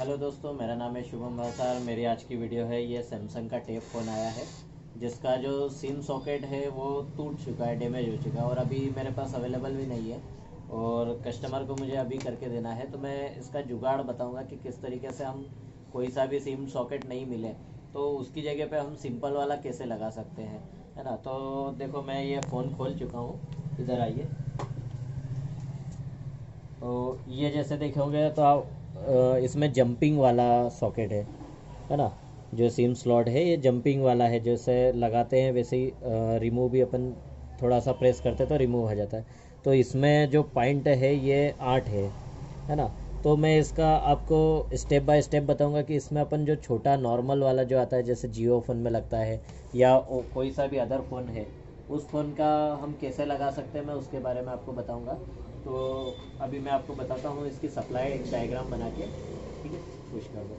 Hello दोस्तों, मेरा नाम है शुभम भाषा और मेरी आज की वीडियो है। ये सैमसंग का टेप फ़ोन आया है जिसका जो सिम सॉकेट है वो टूट चुका है, डैमेज हो चुका है और अभी मेरे पास अवेलेबल भी नहीं है और कस्टमर को मुझे अभी करके देना है। तो मैं इसका जुगाड़ बताऊंगा कि किस तरीके से हम कोई सा भी सिम सॉकेट नहीं मिले तो उसकी जगह पे हम सिंपल वाला कैसे लगा सकते हैं, है ना। तो देखो, मैं ये फ़ोन खोल चुका हूँ, इधर आइए। तो ये जैसे देखोगे तो आप इसमें जंपिंग वाला सॉकेट है ना। जो सिम स्लॉट है ये जंपिंग वाला है, जैसे लगाते हैं वैसे ही रिमूव भी अपन थोड़ा सा प्रेस करते हैं तो रिमूव हो जाता है। तो इसमें जो पॉइंट है ये 8 है ना। तो मैं इसका आपको स्टेप बाय स्टेप बताऊंगा कि इसमें अपन जो छोटा नॉर्मल वाला जो आता है जैसे जियो फ़ोन में लगता है या कोई सा भी अदर फ़ोन है उस फ़ोन का हम कैसे लगा सकते हैं, मैं उसके बारे में आपको बताऊंगा। तो अभी मैं आपको बताता हूँ इसकी सप्लाई एक डायग्राम बना के, ठीक है। पुश कर दो।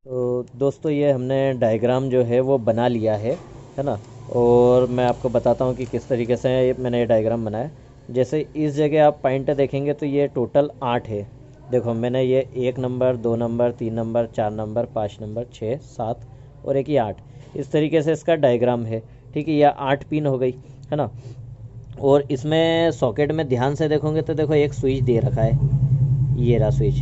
तो दोस्तों, ये हमने डायग्राम जो है वो बना लिया है ना। और मैं आपको बताता हूँ कि किस तरीके से मैंने ये डायग्राम बनाया। जैसे इस जगह आप पॉइंट देखेंगे तो ये टोटल 8 है। देखो, मैंने ये 1 number, 2 number, 3 number, 4 number, 5 number, 6, 7 और एक ये 8, इस तरीके से इसका डायग्राम है। ठीक है, यह 8 पिन हो गई, है ना। और इसमें सॉकेट में ध्यान से देखोगे तो देखो एक स्विच दे रखा है, ये रहा स्विच।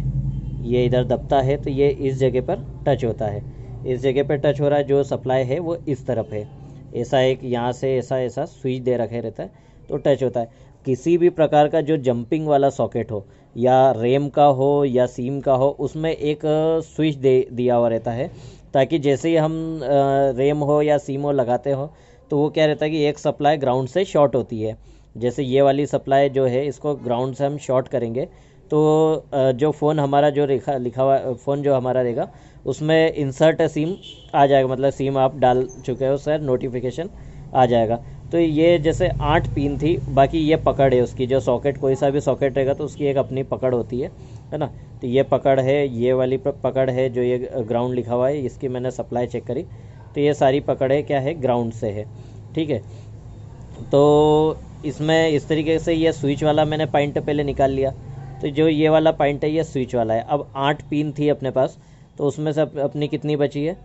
ये इधर दबता है तो ये इस जगह पर टच होता है, इस जगह पर टच हो रहा है। जो सप्लाई है वो इस तरफ है, ऐसा एक यहाँ से ऐसा ऐसा स्विच दे रखे रहता है तो टच होता है। किसी भी प्रकार का जो जंपिंग वाला सॉकेट हो या रैम का हो या सिम का हो, उसमें एक स्विच दे दिया हुआ रहता है, ताकि जैसे ही हम रैम हो या सिम हो लगाते हो तो वो क्या रहता है कि एक सप्लाई ग्राउंड से शॉर्ट होती है। जैसे ये वाली सप्लाई जो है इसको ग्राउंड से हम शॉर्ट करेंगे तो जो फ़ोन हमारा जो लिखा हुआ फ़ोन जो हमारा रहेगा उसमें इंसर्ट सिम आ जाएगा, मतलब सिम आप डाल चुके हो सर, नोटिफिकेशन आ जाएगा। तो ये जैसे 8 पिन थी, बाकी ये पकड़ है उसकी, जो सॉकेट कोई सा भी सॉकेट रहेगा तो उसकी एक अपनी पकड़ होती है ना। तो ये पकड़ है, ये वाली पकड़ है जो ये ग्राउंड लिखा हुआ है, इसकी मैंने सप्लाई चेक करी तो ये सारी पकड़े क्या है, ग्राउंड से है। ठीक है, तो इसमें इस तरीके से ये स्विच वाला मैंने पॉइंट पहले निकाल लिया। तो जो ये वाला पॉइंट है ये स्विच वाला है। अब 8 पिन थी अपने पास, तो उसमें से अपनी कितनी बची है,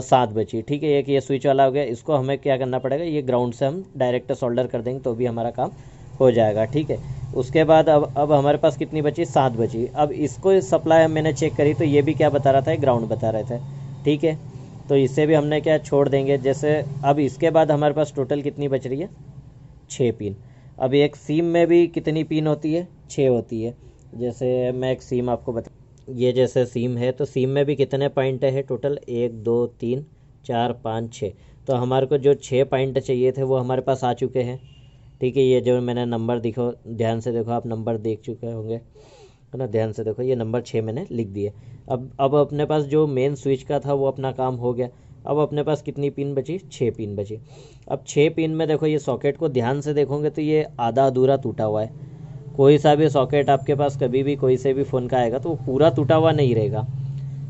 7 बची। ठीक है, एक ये स्विच वाला हो गया, इसको हमें क्या करना पड़ेगा, ये ग्राउंड से हम डायरेक्ट सोल्डर कर देंगे तो भी हमारा काम हो जाएगा। ठीक है, उसके बाद अब हमारे पास कितनी बची, 7 बची। अब इसको सप्लाई मैंने चेक करी तो ये भी क्या बता रहा था, ग्राउंड बता रहे थे। ठीक है, तो इससे भी हमने क्या छोड़ देंगे। जैसे अब इसके बाद हमारे पास टोटल कितनी बच रही है, 6 पिन। अब एक सीम में भी कितनी पिन होती है, 6 होती है। जैसे मैं एक सीम आपको बता, ये जैसे सीम है तो सीम में भी कितने पॉइंट है टोटल, 1 2 3 4 5 6। तो हमारे को जो 6 पॉइंट चाहिए थे वो हमारे पास आ चुके हैं। ठीक है, ये जो मैंने नंबर दिखो, ध्यान से देखो, आप नंबर देख चुके होंगे, है ना। ध्यान से देखो, ये नंबर 6 मैंने लिख दिए। अब अपने पास जो मेन स्विच का था वो अपना काम हो गया। अब अपने पास कितनी पिन बची, 6 पिन बची। अब 6 पिन में देखो, ये सॉकेट को ध्यान से देखोगे तो ये आधा अधूरा टूटा हुआ है। कोई सा भी सॉकेट आपके पास कभी भी कोई से भी फ़ोन का आएगा तो वो पूरा टूटा हुआ नहीं रहेगा,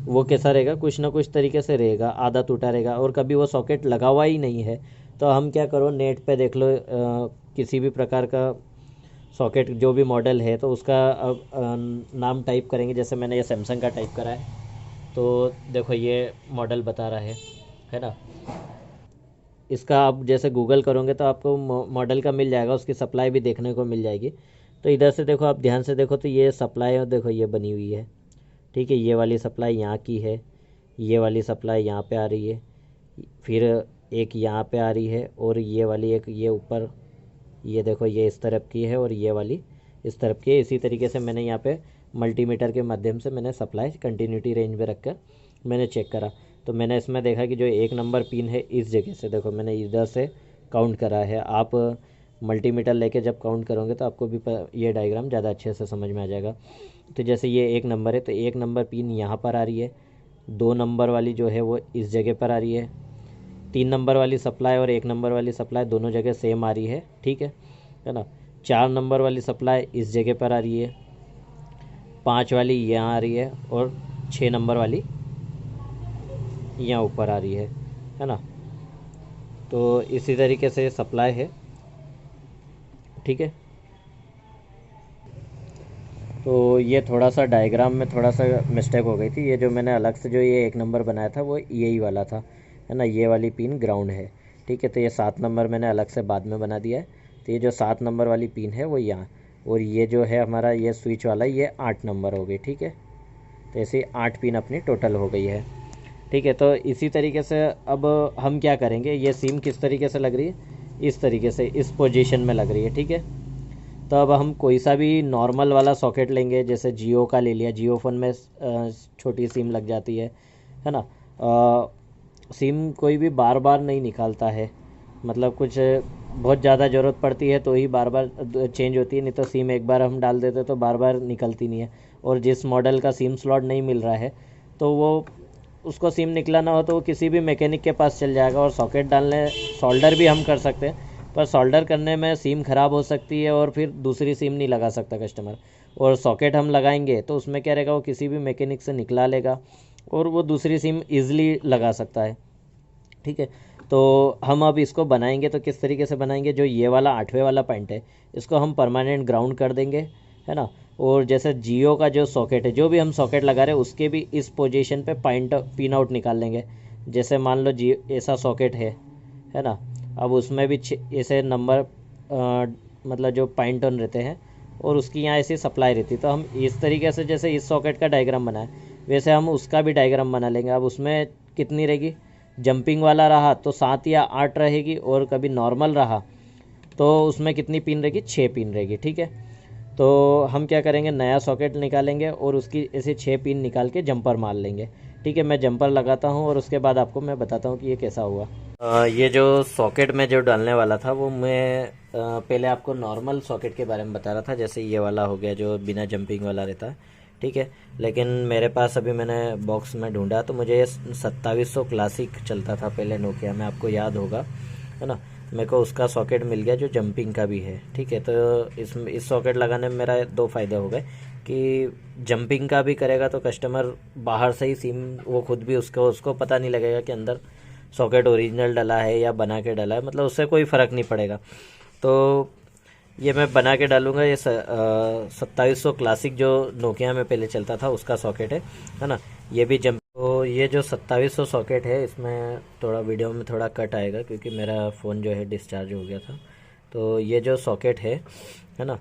वो कैसा रहेगा, कुछ ना कुछ तरीके से रहेगा, आधा टूटा रहेगा और कभी वो सॉकेट लगा हुआ ही नहीं है। तो हम क्या करो, नेट पे देख लो, किसी भी प्रकार का सॉकेट जो भी मॉडल है तो उसका नाम टाइप करेंगे। जैसे मैंने ये सैमसंग का टाइप करा है तो देखो ये मॉडल बता रहा है ना। इसका आप जैसे गूगल करोगे तो आपको मॉडल का मिल जाएगा, उसकी सप्लाई भी देखने को मिल जाएगी। तो इधर से देखो, आप ध्यान से देखो तो ये सप्लाई देखो ये बनी हुई है। ठीक है, ये वाली सप्लाई यहाँ की है, ये वाली सप्लाई यहाँ पे आ रही है, फिर एक यहाँ पे आ रही है और ये वाली एक ये ऊपर, ये देखो ये इस तरफ की है और ये वाली इस तरफ की है। इसी तरीके से मैंने यहाँ पे मल्टीमीटर के माध्यम से मैंने सप्लाई कंटिन्यूटी रेंज में रखकर मैंने चेक करा। तो मैंने इसमें देखा कि जो 1 नंबर पिन है इस जगह से, देखो मैंने इधर से काउंट करा है। आप मल्टीमीटर लेके जब काउंट करोगे तो आपको भी ये डायग्राम ज़्यादा अच्छे से समझ में आ जाएगा। तो जैसे ये 1 नंबर है तो 1 नंबर पिन यहाँ पर आ रही है, 2 नंबर वाली जो है वो इस जगह पर आ रही है, 3 नंबर वाली सप्लाई और 1 नंबर वाली सप्लाई दोनों जगह सेम आ रही है। ठीक है ना। 4 नंबर वाली सप्लाई इस जगह पर आ रही है, 5 वाली यहाँ आ रही है और 6 नंबर वाली यहाँ ऊपर आ रही है ना। तो इसी तरीके से सप्लाई है। ठीक है, तो ये थोड़ा सा डायग्राम में थोड़ा सा मिस्टेक हो गई थी। ये जो मैंने अलग से जो ये 1 नंबर बनाया था वो यही वाला था, है ना। ये वाली पिन ग्राउंड है, ठीक है। तो ये 7 नंबर मैंने अलग से बाद में बना दिया है। तो ये जो 7 नंबर वाली पिन है वो यहाँ, और ये जो है हमारा ये स्विच वाला ये 8 नंबर हो गई, ठीक है। तो ऐसे 8 पिन अपनी टोटल हो गई है, ठीक है। तो इसी तरीके से अब हम क्या करेंगे, ये सिम किस तरीके से लग रही है, इस तरीके से इस पोजीशन में लग रही है, ठीक है। तो अब हम कोई सा भी नॉर्मल वाला सॉकेट लेंगे, जैसे जियो का ले लिया, जियो फ़ोन में छोटी सिम लग जाती है ना। सिम कोई भी बार बार नहीं निकालता है, मतलब कुछ बहुत ज़्यादा ज़रूरत पड़ती है तो ही बार बार चेंज होती है, नहीं तो सिम एक बार हम डाल देते तो बार बार निकलती नहीं है। और जिस मॉडल का सिम स्लॉट नहीं मिल रहा है तो वो उसको सिम निकलाना हो तो वो किसी भी मैकेनिक के पास चल जाएगा, और सॉकेट डालने सोल्डर भी हम कर सकते हैं, पर सोल्डर करने में सिम ख़राब हो सकती है और फिर दूसरी सिम नहीं लगा सकता कस्टमर। और सॉकेट हम लगाएंगे तो उसमें क्या रहेगा, वो किसी भी मैकेनिक से निकला लेगा और वो दूसरी सिम ईज़िली लगा सकता है, ठीक है। तो हम अब इसको बनाएंगे तो किस तरीके से बनाएंगे, जो ये वाला 8वें वाला पॉइंट है इसको हम परमानेंट ग्राउंड कर देंगे, है ना। और जैसे जियो का जो सॉकेट है, जो भी हम सॉकेट लगा रहे हैं उसके भी इस पोजीशन पे पॉइंट पिन आउट निकाल लेंगे। जैसे मान लो जी ऐसा सॉकेट है ना। अब उसमें भी ऐसे नंबर मतलब जो पॉइंट ऑन रहते हैं और उसकी यहाँ ऐसी सप्लाई रहती है। तो हम इस तरीके से जैसे इस सॉकेट का डायग्राम बनाए वैसे हम उसका भी डायग्राम बना लेंगे। अब उसमें कितनी रहेगी, जंपिंग वाला रहा तो 7 या 8 रहेगी, और कभी नॉर्मल रहा तो उसमें कितनी पिन रहेगी, 6 पिन रहेगी, ठीक है। तो हम क्या करेंगे, नया सॉकेट निकालेंगे और उसकी ऐसे 6 पिन निकाल के जंपर मार लेंगे, ठीक है। मैं जंपर लगाता हूँ और उसके बाद आपको मैं बताता हूँ कि ये कैसा हुआ। ये जो सॉकेट में जो डालने वाला था वो मैं पहले आपको नॉर्मल सॉकेट के बारे में बता रहा था, जैसे ये वाला हो गया जो बिना जंपिंग वाला रहता है, ठीक है। लेकिन मेरे पास अभी मैंने बॉक्स में ढूंढा तो मुझे ये 2700 क्लासिक चलता था पहले नोकिया में, आपको याद होगा, है ना। मेरे को उसका सॉकेट मिल गया जो जंपिंग का भी है, ठीक है। तो इस सॉकेट लगाने में मेरा 2 फ़ायदे हो गए कि जंपिंग का भी करेगा तो कस्टमर बाहर से ही सिम वो खुद भी उसको पता नहीं लगेगा कि अंदर सॉकेट ओरिजिनल डला है या बना के डला है, मतलब उससे कोई फ़र्क नहीं पड़ेगा। तो ये मैं बना के डालूंगा। ये 2700 क्लासिक जो नोकिया में पहले चलता था उसका सॉकेट है ना। ये भी जंप, तो ये जो 2700 सॉकेट है इसमें थोड़ा वीडियो में थोड़ा कट आएगा क्योंकि मेरा फ़ोन जो है डिस्चार्ज हो गया था। तो ये जो सॉकेट है ना,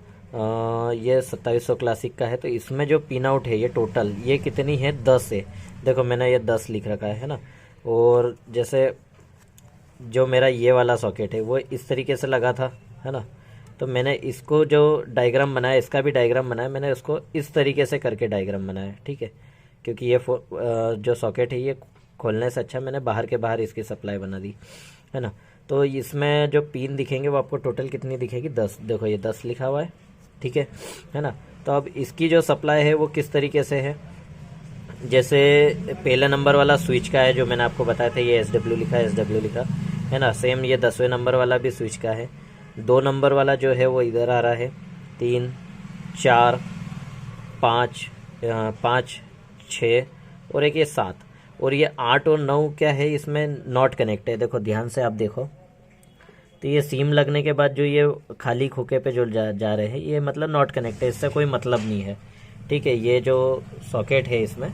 ये 2700 क्लासिक का है। तो इसमें जो पिन आउट है ये टोटल ये कितनी है, 10 है। देखो मैंने ये 10 लिख रखा है ना। और जैसे जो मेरा ये वाला सॉकेट है वो इस तरीके से लगा था, है ना। तो मैंने इसको जो डायग्राम बनाया, इसका भी डायग्राम बनाया, मैंने उसको इस तरीके से करके डायग्राम बनाया, ठीक है। क्योंकि ये जो सॉकेट है ये खोलने से अच्छा मैंने बाहर के बाहर इसकी सप्लाई बना दी, है ना। तो इसमें जो पिन दिखेंगे वो आपको टोटल कितनी दिखेगी, 10। देखो ये 10 लिखा हुआ है, ठीक है ना। तो अब इसकी जो सप्लाई है वो किस तरीके से है, जैसे पहला नंबर वाला स्विच का है जो मैंने आपको बताया था, ये SW लिखा है, SW लिखा है ना। सेम ये 10वें नंबर वाला भी स्विच का है। 2 नंबर वाला जो है वो इधर आ रहा है, 3 4 5 5 6 और एक ये 7, और ये 8 और 9 क्या है, इसमें नॉट कनेक्ट है। देखो ध्यान से आप देखो तो ये सीम लगने के बाद जो ये खाली खोखे पे जो जा रहे हैं ये मतलब नॉट कनेक्ट है, इससे कोई मतलब नहीं है, ठीक है। ये जो सॉकेट है इसमें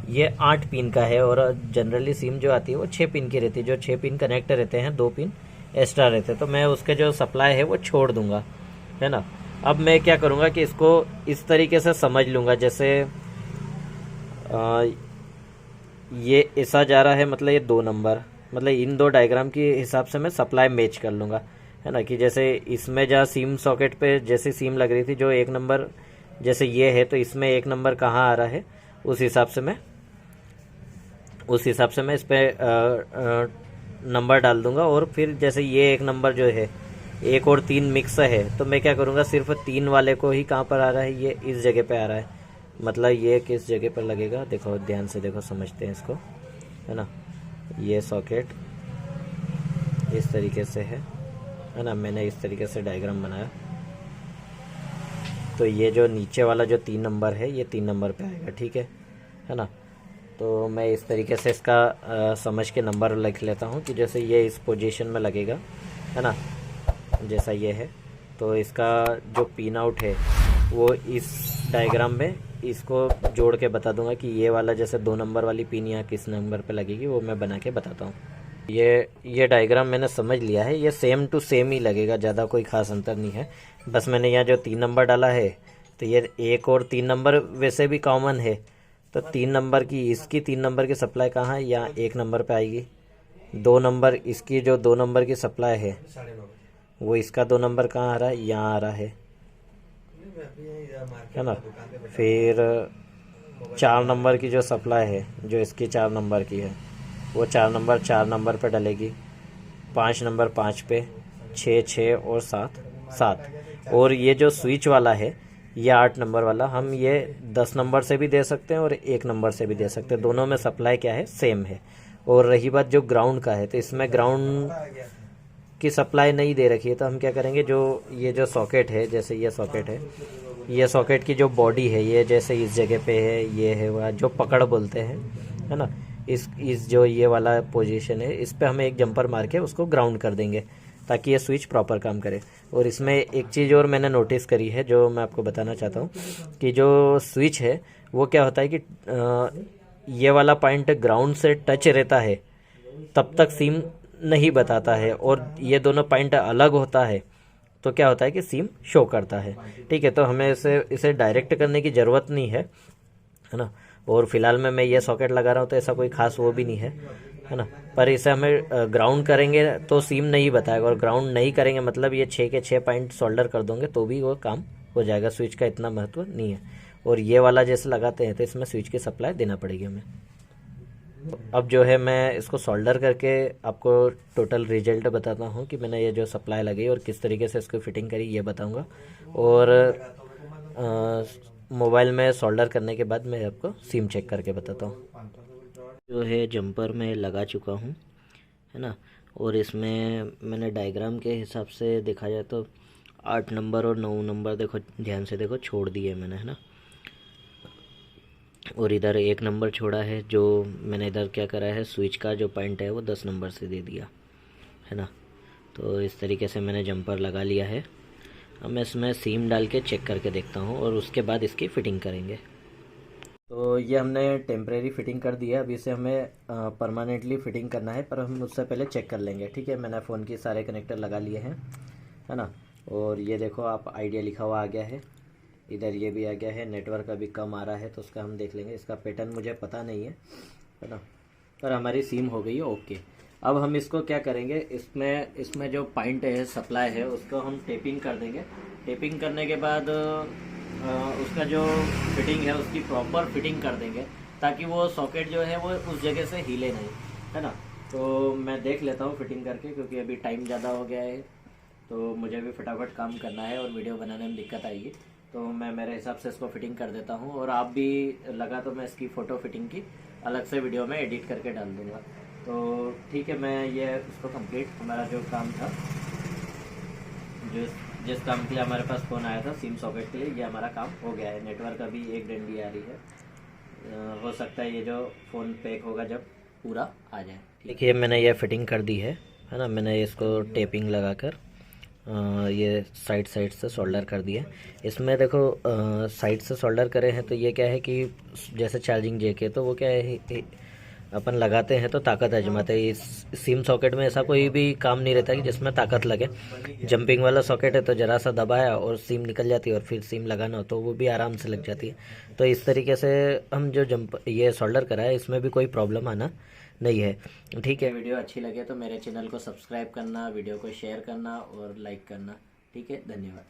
ये 8 पिन का है, और जनरली सिम जो आती है वो 6 पिन की रहती है। जो 6 पिन कनेक्ट रहते हैं, 2 पिन एक्स्ट्रा रहते हैं, तो मैं उसके जो सप्लाई है वो छोड़ दूंगा, है ना। अब मैं क्या करूँगा कि इसको इस तरीके से समझ लूँगा, जैसे ये ऐसा जा रहा है, मतलब ये 2 नंबर, मतलब इन 2 डायग्राम के हिसाब से मैं सप्लाई मैच कर लूँगा, है ना। कि जैसे इसमें जहाँ सिम सॉकेट पे जैसे सिम लग रही थी जो 1 नंबर जैसे ये है, तो इसमें 1 नंबर कहाँ आ रहा है उस हिसाब से मैं इस पर नंबर डाल दूंगा। और फिर जैसे ये 1 नंबर जो है 1 और 3 मिक्स है, तो मैं क्या करूँगा, सिर्फ 3 वाले को ही कहाँ पर आ रहा है, ये इस जगह पे आ रहा है, मतलब ये किस जगह पर लगेगा, देखो ध्यान से देखो, समझते हैं इसको, है ना। ये सॉकेट इस तरीके से है ना। मैंने इस तरीके से डायग्राम बनाया, तो ये जो नीचे वाला जो 3 नंबर है ये 3 नंबर पे आएगा, ठीक है ना। तो मैं इस तरीके से इसका समझ के नंबर लिख लेता हूँ कि जैसे ये इस पोजीशन में लगेगा, है ना, जैसा ये है। तो इसका जो पिन आउट है वो इस डायग्राम में इसको जोड़ के बता दूंगा कि ये वाला जैसे 2 नंबर वाली पिन यहाँ किस नंबर पे लगेगी, वो मैं बना के बताता हूँ। ये डायग्राम मैंने समझ लिया है, ये सेम टू सेम ही लगेगा, ज़्यादा कोई ख़ास अंतर नहीं है। बस मैंने यहाँ जो 3 नंबर डाला है, तो ये 1 और 3 नंबर वैसे भी कॉमन है, तो 3 नंबर की इसकी 3 नंबर की सप्लाई कहाँ है, यहाँ 1 नंबर पे आएगी। 2 नंबर इसकी जो 2 नंबर की सप्लाई है वो इसका 2 नंबर कहाँ आ रहा है, यहाँ आ रहा है ना। फिर 4 नंबर की जो सप्लाई है, जो इसकी 4 नंबर की है, वो 4 नंबर पे डलेगी। 5 नंबर 5 पे, 6 और 7। और ये जो स्विच वाला है ये 8 नंबर वाला, हम ये 10 नंबर से भी दे सकते हैं और 1 नंबर से भी दे सकते हैं, दोनों में सप्लाई क्या है, सेम है। और रही बात जो ग्राउंड का है, तो इसमें ग्राउंड की सप्लाई नहीं दे रखी है, तो हम क्या करेंगे, ये जो सॉकेट है, जैसे ये सॉकेट है, ये सॉकेट की जो बॉडी है, ये जैसे इस जगह पे है, ये है वह जो पकड़ बोलते हैं, है ना, इस जो ये वाला पोजीशन है, इस पे हम एक जंपर मार के उसको ग्राउंड कर देंगे ताकि ये स्विच प्रॉपर काम करे। और इसमें एक चीज़ और मैंने नोटिस करी है जो मैं आपको बताना चाहता हूँ, कि जो स्विच है वो क्या होता है कि ये वाला पॉइंट ग्राउंड से टच रहता है तब तक सिम नहीं बताता है, और ये दोनों पॉइंट अलग होता है तो क्या होता है कि सिम शो करता है। ठीक है, तो हमें इसे डायरेक्ट करने की ज़रूरत नहीं है ना। और फिलहाल में मैं ये सॉकेट लगा रहा हूँ तो ऐसा कोई खास वो भी नहीं है ना। पर इसे हमें ग्राउंड करेंगे तो सिम नहीं बताएगा, और ग्राउंड नहीं करेंगे मतलब ये 6 के 6 पॉइंट सोल्डर कर दोगे तो भी वो काम हो जाएगा। स्विच का इतना महत्व नहीं है। और ये वाला जैसे लगाते हैं तो इसमें स्विच की सप्लाई देना पड़ेगी हमें। अब जो है मैं इसको सोल्डर करके आपको टोटल रिजल्ट बताता हूँ कि मैंने ये जो सप्लाई लगाई और किस तरीके से इसको फिटिंग करी, ये बताऊँगा। और मोबाइल में सोल्डर करने के बाद मैं आपको सिम चेक करके बताता हूँ। जो है जंपर में लगा चुका हूँ, है ना। और इसमें मैंने डायग्राम के हिसाब से देखा जाए तो 8 नंबर और 9 नंबर देखो, ध्यान से देखो, छोड़ दिए मैंने, है ना। और इधर 1 नंबर छोड़ा है, जो मैंने इधर क्या करा है, स्विच का जो पॉइंट है वो 10 नंबर से दे दिया, है ना। तो इस तरीके से मैंने जंपर लगा लिया है। अब मैं इसमें सीम डाल के चेक करके देखता हूँ और उसके बाद इसकी फ़िटिंग करेंगे। तो ये हमने टेम्परेरी फ़िटिंग कर दिया, अभी इसे हमें परमानेंटली फ़िटिंग करना है, पर हम उससे पहले चेक कर लेंगे। ठीक है, मैंने फ़ोन के सारे कनेक्टर लगा लिए हैं, है ना। और ये देखो आप आइडिया लिखा हुआ आ गया है, इधर ये भी आ गया है। नेटवर्क अभी कम आ रहा है तो उसका हम देख लेंगे, इसका पैटर्न मुझे पता नहीं है ना। पर हमारी सिम हो गई है ओके। अब हम इसको क्या करेंगे, इसमें जो पॉइंट है, सप्लाई है, उसको हम टेपिंग कर देंगे। टेपिंग करने के बाद उसका जो फिटिंग है उसकी प्रॉपर फिटिंग कर देंगे ताकि वो सॉकेट जो है वो उस जगह से हिले नहीं, है ना। तो मैं देख लेता हूँ फिटिंग करके, क्योंकि अभी टाइम ज़्यादा हो गया है तो मुझे भी फटाफट काम करना है और वीडियो बनाने में दिक्कत आएगी। तो मैं मेरे हिसाब से इसको फिटिंग कर देता हूँ, और आप भी लगा तो मैं इसकी फ़ोटो फिटिंग की अलग से वीडियो में एडिट करके डाल दूँगा। तो ठीक है, मैं ये उसको कंप्लीट, हमारा जो काम था, जिस काम के लिए हमारे पास फ़ोन आया था सिम सॉकेट के लिए, ये हमारा काम हो गया है। नेटवर्क अभी एक डंडी आ रही है, हो सकता है ये जो फ़ोन पैक होगा जब पूरा आ जाए। देखिए मैंने ये फिटिंग कर दी है ना। मैंने इसको टेपिंग लगाकर ये साइड से सोल्डर कर दिया। इसमें देखो साइड से सोल्डर करे हैं तो ये क्या है कि जैसे चार्जिंग जैक है तो वो क्या है, अपन लगाते हैं तो ताकत आजमाते हैं। इस सिम सॉकेट में ऐसा कोई भी काम नहीं रहता कि जिसमें ताकत लगे। जंपिंग वाला सॉकेट है तो ज़रा सा दबाया और सिम निकल जाती है, और फिर सिम लगाना हो तो वो भी आराम से लग जाती है। तो इस तरीके से हम जो ये सोल्डर करा है इसमें भी कोई प्रॉब्लम आना नहीं है। ठीक है, वीडियो अच्छी लगे तो मेरे चैनल को सब्सक्राइब करना, वीडियो को शेयर करना और लाइक करना। ठीक है, धन्यवाद।